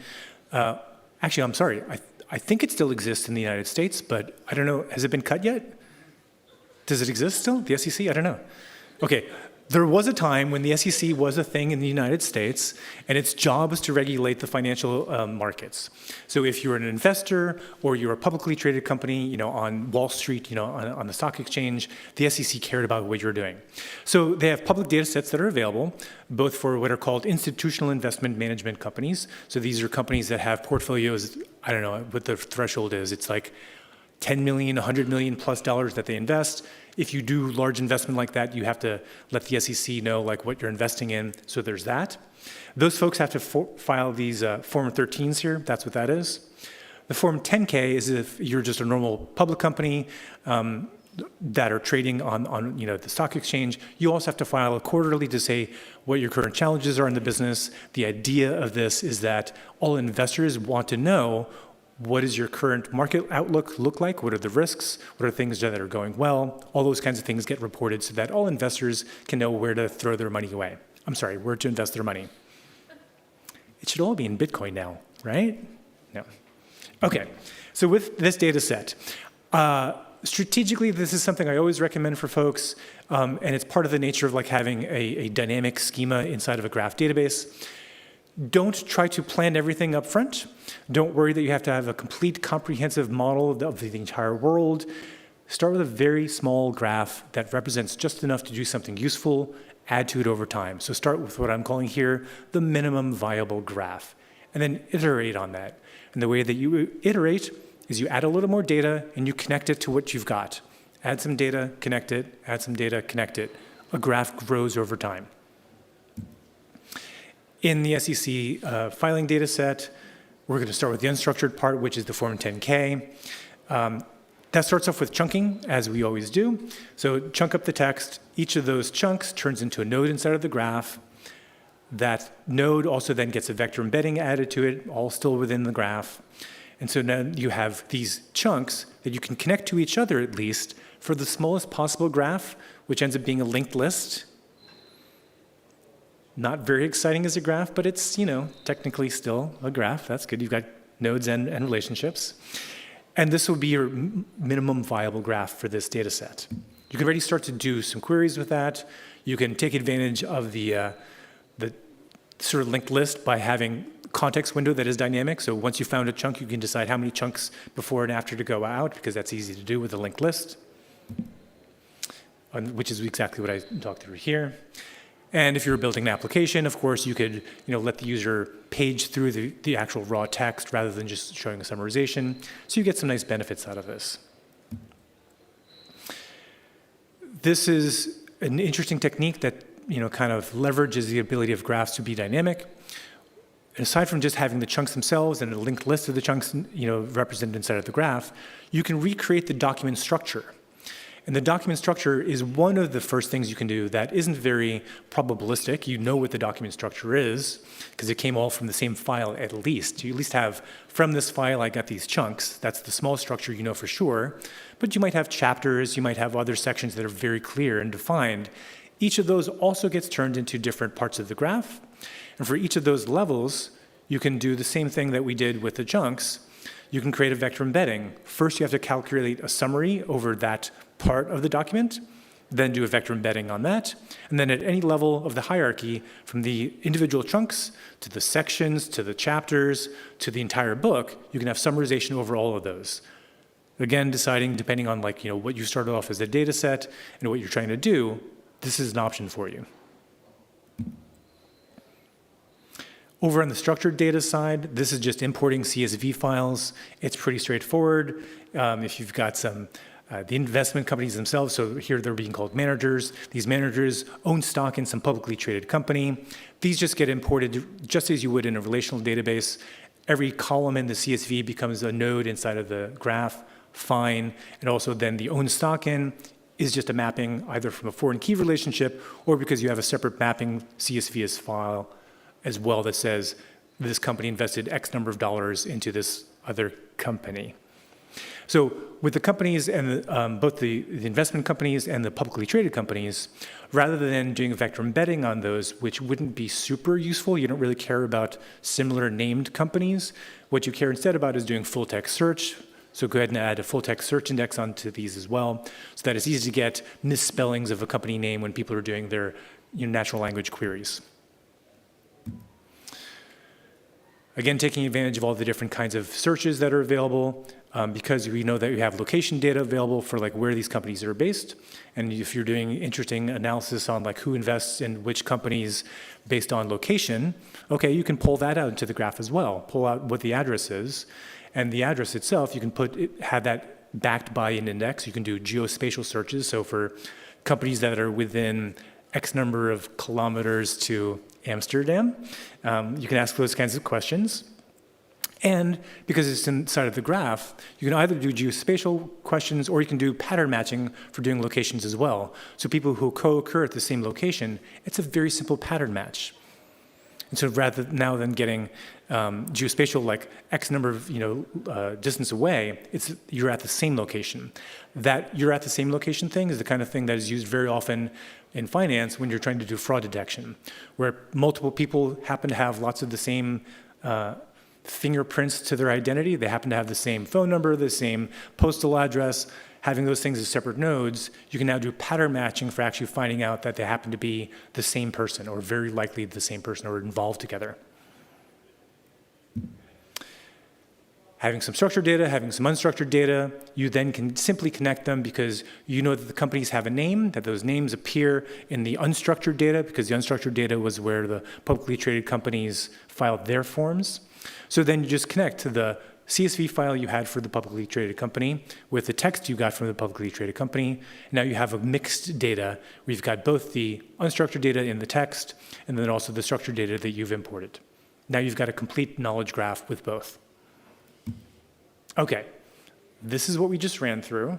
Actually, I'm sorry. I think it still exists in the United States, but I don't know. Has it been cut yet? Does it exist still, the SEC? I don't know. Okay. There was a time when the SEC was a thing in the United States, and its job was to regulate the financial markets. So if you're an investor or you're a publicly traded company, on Wall Street, on the stock exchange, the SEC cared about what you're doing. So they have public data sets that are available, both for what are called institutional investment management companies. So these are companies that have portfolios, I don't know what the threshold is. It's like 10 million, 100 million plus dollars that they invest. If you do large investment like that, you have to let the SEC know what you're investing in. So there's that. Those folks have to file these Form 13s here. That's what that is. The Form 10K is if you're just a normal public company that are trading on the stock exchange. You also have to file a quarterly to say what your current challenges are in the business. The idea of this is that all investors want to know What does your current market outlook look like? What are the risks? What are things that are going well? All those kinds of things get reported so that all investors can know where to throw their money away. I'm sorry, where to invest their money. It should all be in Bitcoin now, right? No. Okay, so with this data set, strategically, this is something I always recommend for folks, and it's part of the nature of like having a dynamic schema inside of a graph database. Don't try to plan everything up front. Don't worry that you have to have a complete comprehensive model of the entire world. Start with a very small graph that represents just enough to do something useful, add to it over time. So start with what I'm calling here the minimum viable graph, and then iterate on that. And the way that you iterate is you add a little more data and you connect it to what you've got. Add some data, connect it, add some data, connect it. A graph grows over time. In the SEC filing data set, we're going to start with the unstructured part, which is the Form 10K. That starts off with chunking, as we always do. So chunk up the text. Each of those chunks turns into a node inside of the graph. That node also then gets a vector embedding added to it, all still within the graph. And so now you have these chunks that you can connect to each other, at least, for the smallest possible graph, which ends up being a linked list. Not very exciting as a graph, but it's, technically still a graph. That's good. You've got nodes and relationships. And this will be your minimum viable graph for this data set. You can already start to do some queries with that. You can take advantage of the sort of linked list by having context window that is dynamic. So once you found a chunk, you can decide how many chunks before and after to go out, because that's easy to do with a linked list, which is exactly what I talked through here. And if you're building an application, of course, you could let the user page through the actual raw text rather than just showing a summarization. So you get some nice benefits out of this. This is an interesting technique that kind of leverages the ability of graphs to be dynamic. And aside from just having the chunks themselves and a linked list of the chunks represented inside of the graph, you can recreate the document structure. And the document structure is one of the first things you can do that isn't very probabilistic. You know what the document structure is, because it came all from the same file at least. You at least have, from this file, I got these chunks. That's the small structure you know for sure. But you might have chapters, you might have other sections that are very clear and defined. Each of those also gets turned into different parts of the graph. And for each of those levels, you can do the same thing that we did with the chunks. You can create a vector embedding. First, you have to calculate a summary over that part of the document, then do a vector embedding on that. And then at any level of the hierarchy, from the individual chunks to the sections, to the chapters, to the entire book, you can have summarization over all of those. Again, deciding, depending on what you started off as a data set and what you're trying to do, this is an option for you. Over on the structured data side, this is just importing CSV files. It's pretty straightforward. If you've got the investment companies themselves, so here they're being called managers. These managers own stock in some publicly traded company. These just get imported just as you would in a relational database. Every column in the CSV becomes a node inside of the graph, fine. And also then the own stock in is just a mapping either from a foreign key relationship or because you have a separate mapping CSV as file as well that says this company invested X number of dollars into this other company. So with the companies and both the investment companies and the publicly traded companies, rather than doing a vector embedding on those, which wouldn't be super useful, you don't really care about similar named companies. What you care instead about is doing full text search. So go ahead and add a full text search index onto these as well, so that it's easy to get misspellings of a company name when people are doing their natural language queries. Again, taking advantage of all the different kinds of searches that are available, because we know that we have location data available for where these companies are based. And if you're doing interesting analysis on who invests in which companies based on location, okay, you can pull that out into the graph as well. Pull out what the address is. And the address itself, you can have that backed by an index. You can do geospatial searches. So for companies that are within X number of kilometers to Amsterdam, you can ask those kinds of questions. And because it's inside of the graph, you can either do geospatial questions or you can do pattern matching for doing locations as well. So people who co-occur at the same location, it's a very simple pattern match. And so rather now than getting geospatial like X number of distance away, you're at the same location. That you're at the same location thing is the kind of thing that is used very often in finance when you're trying to do fraud detection, where multiple people happen to have lots of the same fingerprints to their identity. They happen to have the same phone number, the same postal address. Having those things as separate nodes, you can now do pattern matching for actually finding out that they happen to be the same person, or very likely the same person, or involved together. Having some structured data, having some unstructured data, you then can simply connect them because you know that the companies have a name, that those names appear in the unstructured data, because the unstructured data was where the publicly traded companies filed their forms. So then you just connect to the CSV file you had for the publicly traded company with the text you got from the publicly traded company. Now you have a mixed data where you've got both the unstructured data in the text and then also the structured data that you've imported. Now you've got a complete knowledge graph with both. Okay, this is what we just ran through,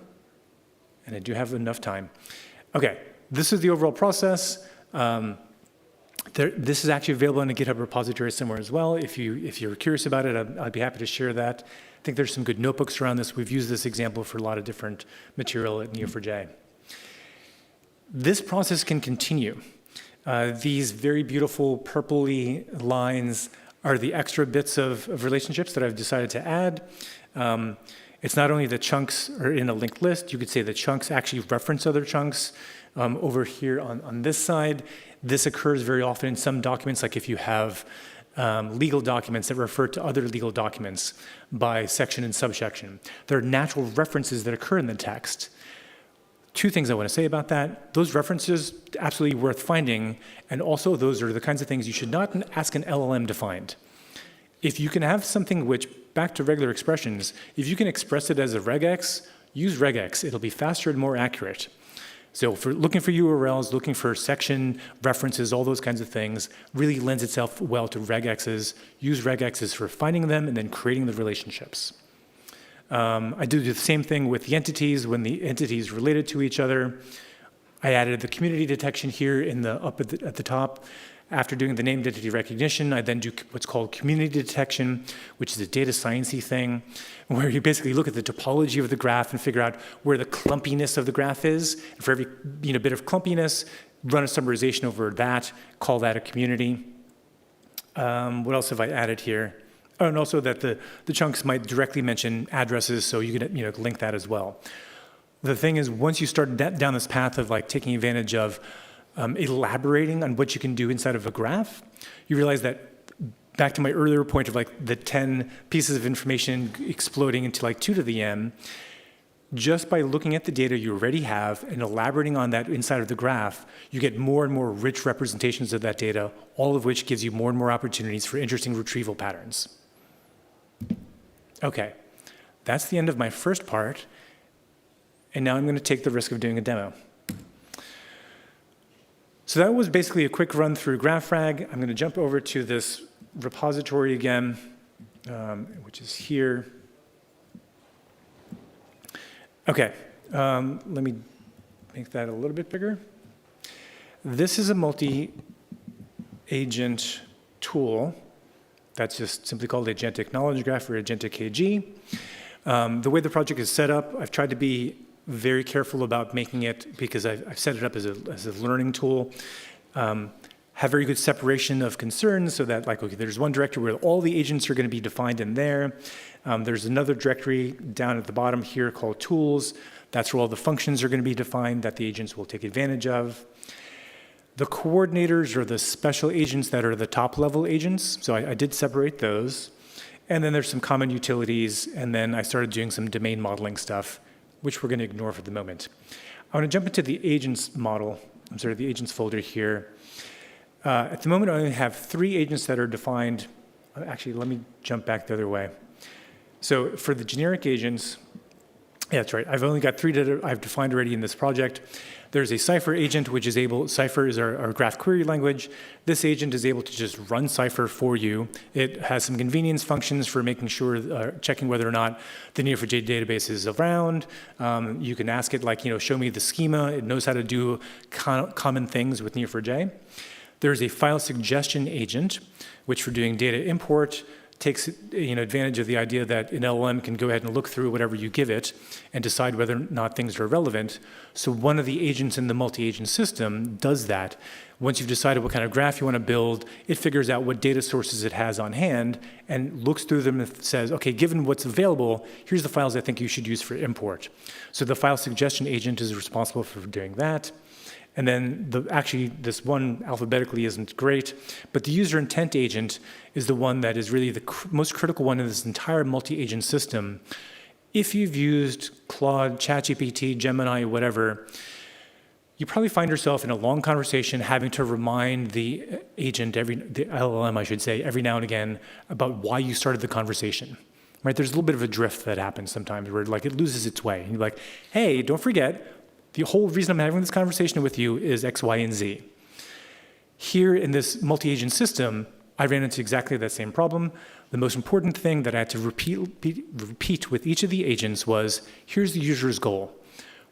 and I do have enough time. Okay, this is the overall process. This is actually available in a GitHub repository somewhere as well. If you're curious about it, I'd be happy to share that. I think there's some good notebooks around this. We've used this example for a lot of different material at Neo4j. This process can continue. These very beautiful purpley lines are the extra bits of relationships that I've decided to add. It's not only the chunks are in a linked list, you could say the chunks actually reference other chunks. Over here on this side, this occurs very often in some documents, like if you have legal documents that refer to other legal documents by section and subsection. There are natural references that occur in the text. Two things I want to say about that. Those references, absolutely worth finding, and also those are the kinds of things you should not ask an LLM to find. If you can have something which, back to regular expressions, if you can express it as a regex, use regex. It'll be faster and more accurate. So for looking for URLs, looking for section references, all those kinds of things, really lends itself well to regexes. Use regexes for finding them and then creating the relationships. I do the same thing with the entities when the entities related to each other. I added the community detection here in the up at the top. After doing the named entity recognition, I then do what's called community detection, which is a data sciencey thing, where you basically look at the topology of the graph and figure out where the clumpiness of the graph is. And for every bit of clumpiness, run a summarization over that, call that a community. What else have I added here? Oh, and also that the chunks might directly mention addresses, so you can link that as well. The thing is, once you start down this path of like taking advantage of elaborating on what you can do inside of a graph, you realize that, back to my earlier point of like the 10 pieces of information exploding into like 2 to the m, just by looking at the data you already have and elaborating on that inside of the graph, you get more and more rich representations of that data, all of which gives you more and more opportunities for interesting retrieval patterns. Okay, that's the end of my first part, and now I'm going to take the risk of doing a demo. So that was basically a quick run through GraphRag. I'm going to jump over to this repository again, which is here. Okay, let me make that a little bit bigger. This is a multi-agent tool that's just simply called Agentic Knowledge Graph or Agentic KG. The way the project is set up, I've tried to be very careful about making it, because I've set it up as a learning tool, have very good separation of concerns so that like, okay, there's one directory where all the agents are going to be defined in there. There's another directory down at the bottom here called tools. That's where all the functions are going to be defined that the agents will take advantage of. The coordinators are the special agents that are the top level agents. So I did separate those. And then there's some common utilities. And then I started doing some domain modeling stuff, which we're going to ignore for the moment. I want to jump into the agents model. I'm sorry, the agents folder here. At the moment, I only have 3 agents that are defined. Actually, let me jump back the other way. So for the generic agents, yeah, that's right. I've only got 3 that I've defined already in this project. There's a Cypher agent, which is able, Cypher is our graph query language. This agent is able to just run Cypher for you. It has some convenience functions for making sure, checking whether or not the Neo4j database is around. You can ask it like, show me the schema. It knows how to do common things with Neo4j. There's a file suggestion agent, which for doing data import takes advantage of the idea that an LLM can go ahead and look through whatever you give it and decide whether or not things are relevant. So one of the agents in the multi-agent system does that. Once you've decided what kind of graph you want to build, it figures out what data sources it has on hand and looks through them and says, okay, given what's available, here's the files I think you should use for import. So the file suggestion agent is responsible for doing that. And then actually, this one alphabetically isn't great, but the user intent agent is the one that is really the most critical one in this entire multi-agent system. If you've used Claude, ChatGPT, Gemini, whatever, you probably find yourself in a long conversation having to remind the agent, the LLM, I should say, every now and again about why you started the conversation. Right? There's a little bit of a drift that happens sometimes where it loses its way. And you're like, hey, don't forget, the whole reason I'm having this conversation with you is X, Y, and Z. Here in this multi-agent system, I ran into exactly that same problem. The most important thing that I had to repeat with each of the agents was, here's the user's goal.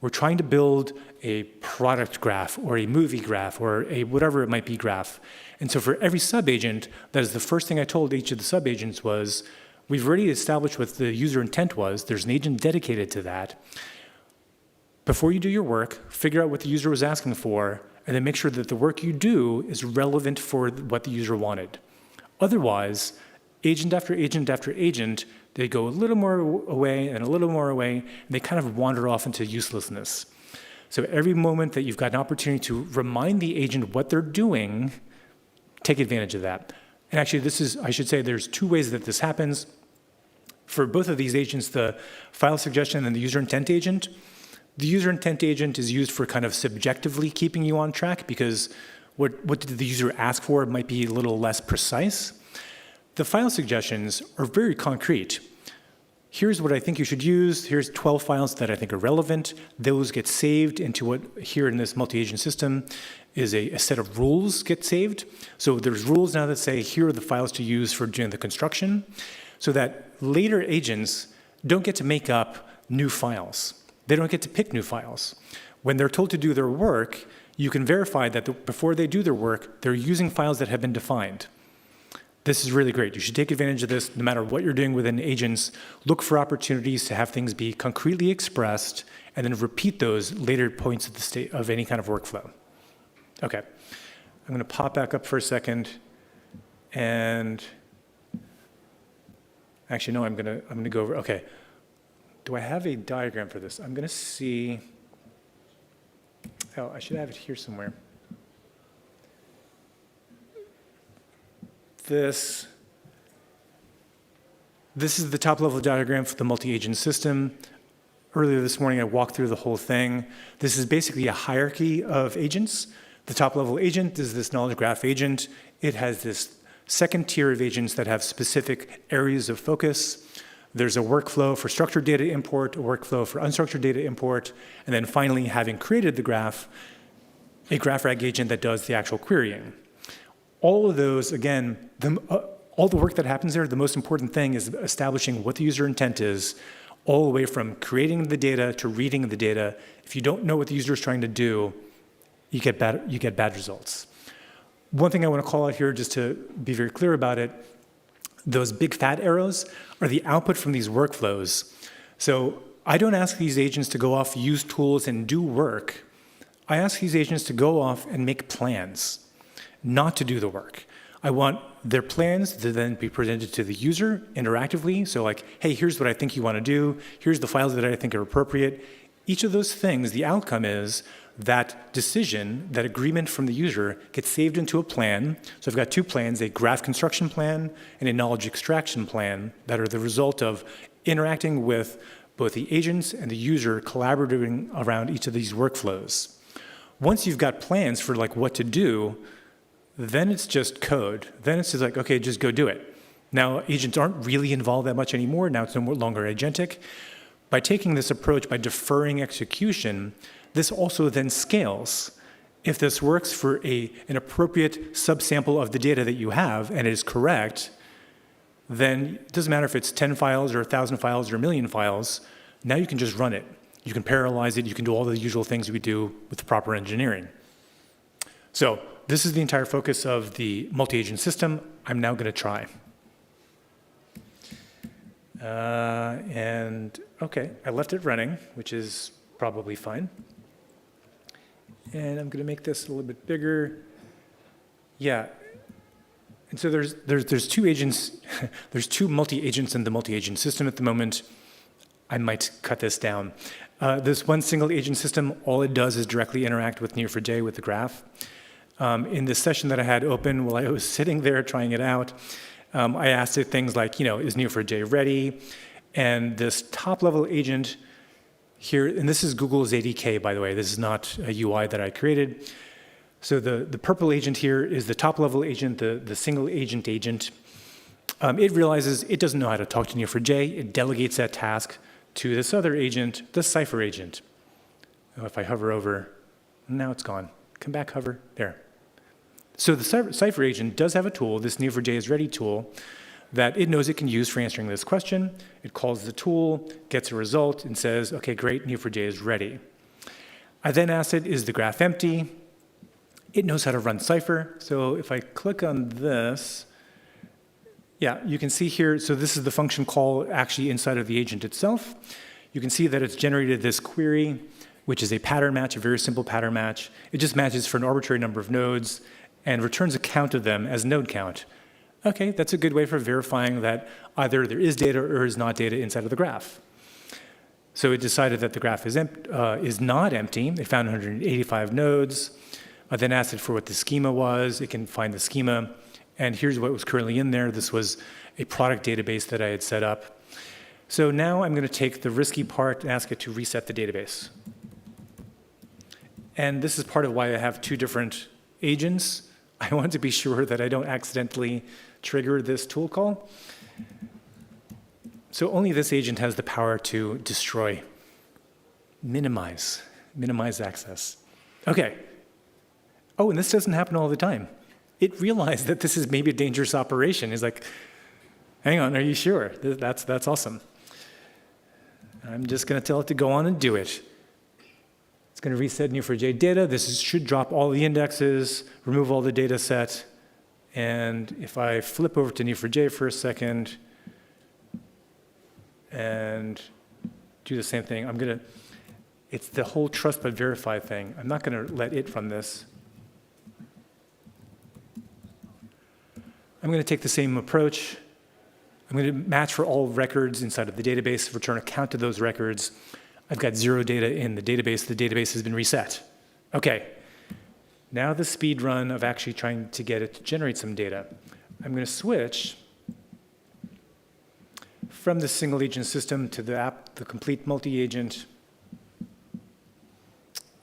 We're trying to build a product graph or a movie graph or a whatever it might be graph. And so for every sub-agent, that is the first thing I told each of the sub-agents was, we've already established what the user intent was. There's an agent dedicated to that. Before you do your work, figure out what the user was asking for, and then make sure that the work you do is relevant for what the user wanted. Otherwise, agent after agent after agent, they go a little more away and a little more away, and they kind of wander off into uselessness. So every moment that you've got an opportunity to remind the agent what they're doing, take advantage of that. And actually, I should say, there's two ways that this happens. For both of these agents, the file suggestion and the user intent agent, the user intent agent is used for kind of subjectively keeping you on track because what did the user ask for might be a little less precise. The file suggestions are very concrete. Here's what I think you should use. Here's 12 files that I think are relevant. Those get saved into what here in this multi-agent system is a set of rules get saved. So there's rules now that say here are the files to use for doing the construction so that later agents don't get to make up new files. They don't get to pick new files. When they're told to do their work, you can verify that before they do their work, they're using files that have been defined. This is really great. You should take advantage of this no matter what you're doing within agents. Look for opportunities to have things be concretely expressed and then repeat those later points of the state of any kind of workflow. Okay, I'm going to pop back up for a second and actually, no, I'm going to go over, okay. Do I have a diagram for this? I'm going to see, I should have it here somewhere. This is the top level diagram for the multi-agent system. Earlier this morning, I walked through the whole thing. This is basically a hierarchy of agents. The top level agent is this knowledge graph agent. It has this second tier of agents that have specific areas of focus. There's a workflow for structured data import, a workflow for unstructured data import, and then finally, having created the graph, a graph rag agent that does the actual querying. All of those, again, all the work that happens there, the most important thing is establishing what the user intent is, all the way from creating the data to reading the data. If you don't know what the user is trying to do, you get bad results. One thing I want to call out here, just to be very clear about it, those big fat arrows are the output from these workflows. So I don't ask these agents to go off, use tools, and do work. I ask these agents to go off and make plans, not to do the work. I want their plans to then be presented to the user interactively. So like, hey, here's what I think you want to do. Here's the files that I think are appropriate. Each of those things, the outcome is that decision, that agreement from the user gets saved into a plan. So I've got two plans, a graph construction plan and a knowledge extraction plan that are the result of interacting with both the agents and the user collaborating around each of these workflows. Once you've got plans for like what to do, then it's just code. Then it's just like, okay, just go do it. Now, agents aren't really involved that much anymore. Now it's no longer agentic. By taking this approach, by deferring execution, this also then scales. If this works for an appropriate subsample of the data that you have and it is correct, then it doesn't matter if it's 10 files or 1,000 files or 1,000,000 files. Now you can just run it. You can parallelize it. You can do all the usual things we do with proper engineering. So this is the entire focus of the multi-agent system. I'm now going to try. And okay, I left it running, which is probably fine. And I'm going to make this a little bit bigger. Yeah. And so there's two agents, there's two multi-agents in the multi-agent system at the moment. I might cut this down. This one single agent system, all it does is directly interact with Neo4j with the graph. In this session that I had open, while I was sitting there trying it out, I asked it things like, is Neo4j ready? And this top-level agent here, and this is Google's ADK, by the way. This is not a UI that I created. So the purple agent here is the top-level agent, the single agent. It realizes it doesn't know how to talk to Neo4j. It delegates that task to this other agent, the Cypher agent. Oh, if I hover over, now it's gone. Come back, hover, there. So the Cypher agent does have a tool, this Neo4j is ready tool, that it knows it can use for answering this question. It calls the tool, gets a result, and says, okay, great, Neo4j is ready. I then asked it, is the graph empty? It knows how to run Cypher. So if I click on this, yeah, you can see here, so this is the function call actually inside of the agent itself. You can see that it's generated this query, which is a pattern match, a very simple pattern match. It just matches for an arbitrary number of nodes and returns a count of them as node count. Okay, that's a good way for verifying that either there is data or is not data inside of the graph. So it decided that the graph is not empty. It found 185 nodes. I then asked it for what the schema was. It can find the schema. And here's what was currently in there. This was a product database that I had set up. So now I'm going to take the risky part and ask it to reset the database. And this is part of why I have two different agents. I want to be sure that I don't accidentally trigger this tool call. So only this agent has the power to destroy, minimize access. Okay. Oh, and this doesn't happen all the time. It realized that this is maybe a dangerous operation. It's like, hang on, are you sure? That's awesome. I'm just going to tell it to go on and do it. It's going to reset Neo4j data. This should drop all the indexes, remove all the data set. And if I flip over to Neo4j for a second and do the same thing, it's the whole trust but verify thing. I'm not going to let it run this. I'm going to take the same approach. I'm going to match for all records inside of the database, return a count of those records. I've got 0 data in the database. The database has been reset. Okay. Now the speed run of actually trying to get it to generate some data. I'm going to switch from the single agent system to the complete multi-agent.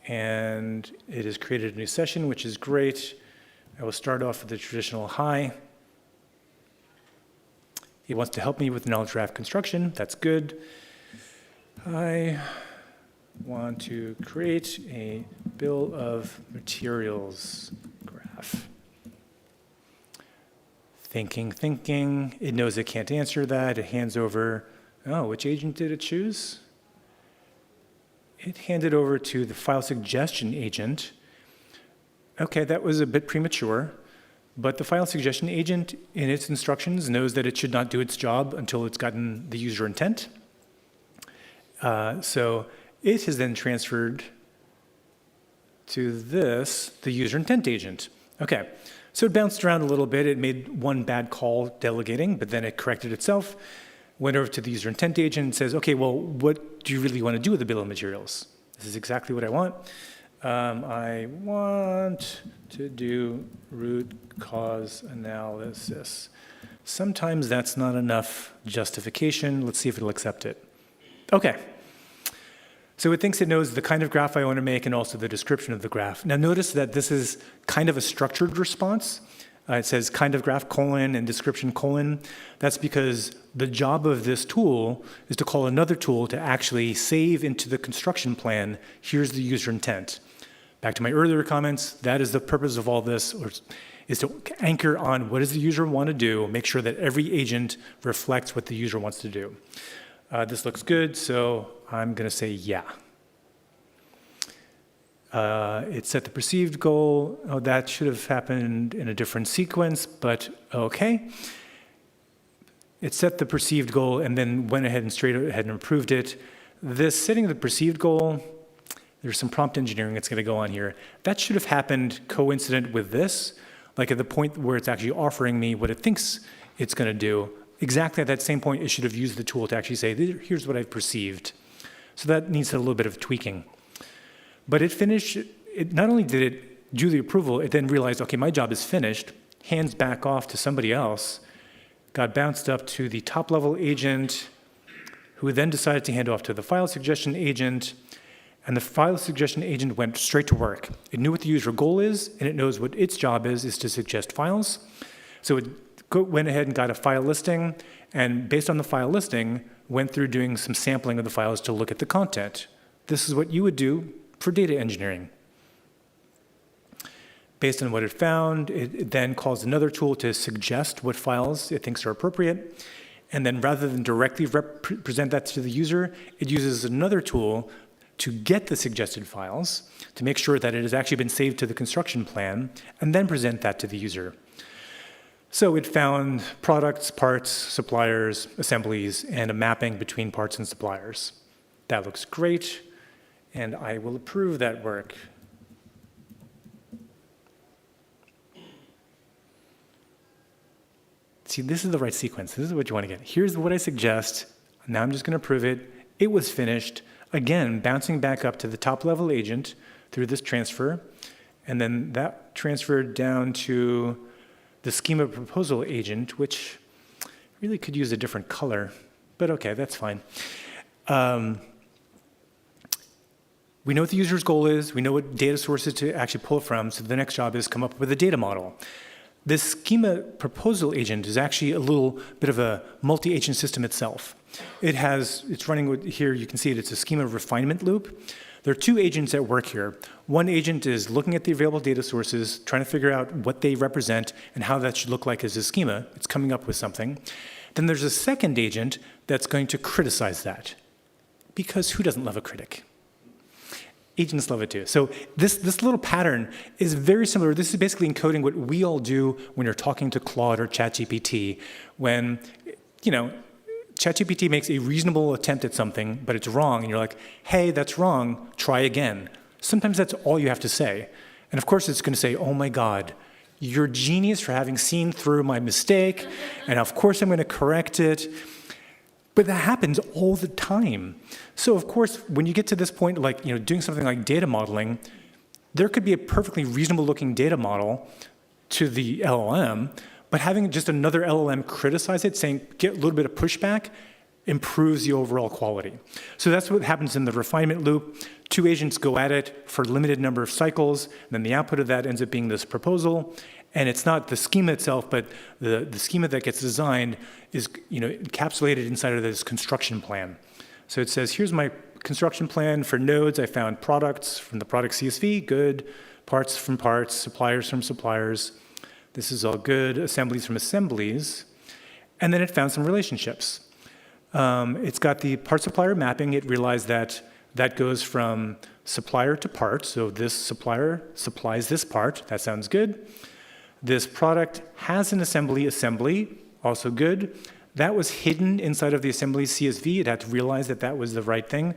And it has created a new session, which is great. I will start off with the traditional hi. It wants to help me with knowledge graph construction. That's good. I want to create a bill of materials graph. Thinking. It knows it can't answer that. It hands over, which agent did it choose? It handed over to the file suggestion agent. Okay, that was a bit premature. But the file suggestion agent, in its instructions, knows that it should not do its job until it's gotten the user intent. So it has then transferred to this, the user intent agent. Okay, so it bounced around a little bit. It made one bad call delegating, but then it corrected itself, went over to the user intent agent and says, okay, well, what do you really want to do with the bill of materials? This is exactly what I want. I want to do root cause analysis. Sometimes that's not enough justification. Let's see if it'll accept it. Okay. So it thinks it knows the kind of graph I want to make and also the description of the graph. Now notice that this is kind of a structured response. It says kind of graph : and description : That's because the job of this tool is to call another tool to actually save into the construction plan, here's the user intent. Back to my earlier comments, that is the purpose of all this, is to anchor on what does the user want to do, make sure that every agent reflects what the user wants to do. This looks good, so I'm going to say yeah. It set the perceived goal. Oh, that should have happened in a different sequence, but okay. It set the perceived goal and then went ahead and straight ahead and improved it. This setting the perceived goal, there's some prompt engineering that's going to go on here. That should have happened coincident with this, like at the point where it's actually offering me what it thinks it's going to do. Exactly at that same point, it should have used the tool to actually say, here's what I've perceived. So that needs a little bit of tweaking. But it finished, not only did it do the approval, it then realized, okay, my job is finished, hands back off to somebody else, got bounced up to the top level agent, who then decided to hand off to the file suggestion agent, and the file suggestion agent went straight to work. It knew what the user goal is, and it knows what its job is to suggest files. So it went ahead and got a file listing, and based on the file listing, went through doing some sampling of the files to look at the content. This is what you would do for data engineering. Based on what it found, it then calls another tool to suggest what files it thinks are appropriate. And then rather than directly present that to the user, it uses another tool to get the suggested files, to make sure that it has actually been saved to the construction plan, and then present that to the user. So it found products, parts, suppliers, assemblies, and a mapping between parts and suppliers. That looks great, and I will approve that work. See, this is the right sequence. This is what you want to get. Here's what I suggest. Now I'm just going to prove it. It was finished. Again, bouncing back up to the top level agent through this transfer. And then that transferred down to the schema proposal agent, which really could use a different color. But okay, that's fine. We know what the user's goal is. We know what data sources to actually pull from. So the next job is come up with a data model. This schema proposal agent is actually a little bit of a multi-agent system itself. It's running with, here you can see it's a schema refinement loop. There are two agents at work here. One agent is looking at the available data sources, trying to figure out what they represent and how that should look like as a schema. It's coming up with something. Then there's a second agent that's going to criticize that. Because who doesn't love a critic? Agents love it too. So this little pattern is very similar. This is basically encoding what we all do when you're talking to Claude or ChatGPT. When, ChatGPT makes a reasonable attempt at something, but it's wrong, and you're like, hey, that's wrong, try again. Sometimes that's all you have to say. And of course it's going to say, oh my God, you're a genius for having seen through my mistake, and of course I'm going to correct it. But that happens all the time. So of course, when you get to this point, like doing something like data modeling, there could be a perfectly reasonable looking data model to the LLM, but having just another LLM criticize it, saying get a little bit of pushback, improves the overall quality. So that's what happens in the refinement loop. Two agents go at it for a limited number of cycles, and then the output of that ends up being this proposal. And it's not the schema itself, but the schema that gets designed is encapsulated inside of this construction plan. So it says, here's my construction plan for nodes. I found products from the product CSV, good. Parts from parts, suppliers from suppliers. This is all good. Assemblies from assemblies. And then it found some relationships. It's got the part-supplier mapping. It realized that that goes from supplier to part. So this supplier supplies this part. That sounds good. This product has an assembly, also good. That was hidden inside of the assembly CSV. It had to realize that that was the right thing.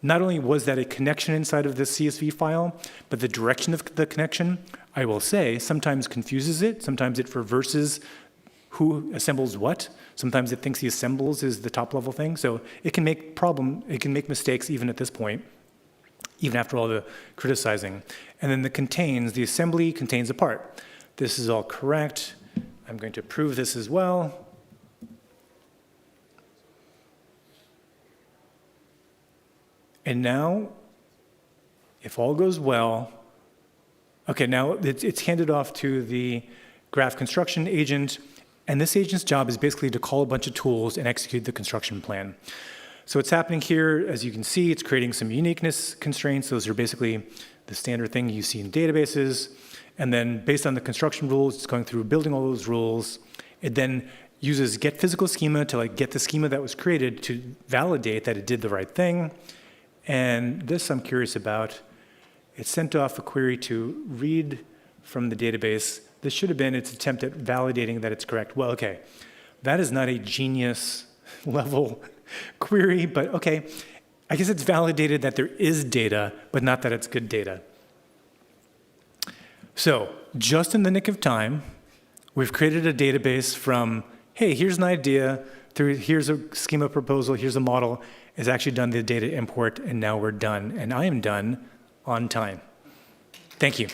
Not only was that a connection inside of this CSV file, but the direction of the connection, I will say, sometimes confuses it. Sometimes it reverses who assembles what. Sometimes it thinks the assembles is the top level thing. So it can make mistakes even at this point, even after all the criticizing. And then the assembly contains a part. This is all correct. I'm going to approve this as well. And now, if all goes well, okay, now it's handed off to the graph construction agent, and this agent's job is basically to call a bunch of tools and execute the construction plan. So what's happening here, as you can see, it's creating some uniqueness constraints. Those are basically the standard thing you see in databases. And then based on the construction rules, it's going through building all those rules. It then uses get physical schema to get the schema that was created to validate that it did the right thing. And this I'm curious about. It sent off a query to read from the database. This should have been its attempt at validating that it's correct. Well, okay, that is not a genius level query, but okay, I guess it's validated that there is data, but not that it's good data. So, just in the nick of time, we've created a database from, hey, here's an idea, through here's a schema proposal, here's a model, it's actually done the data import, and now we're done. And I am done on time. Thank you.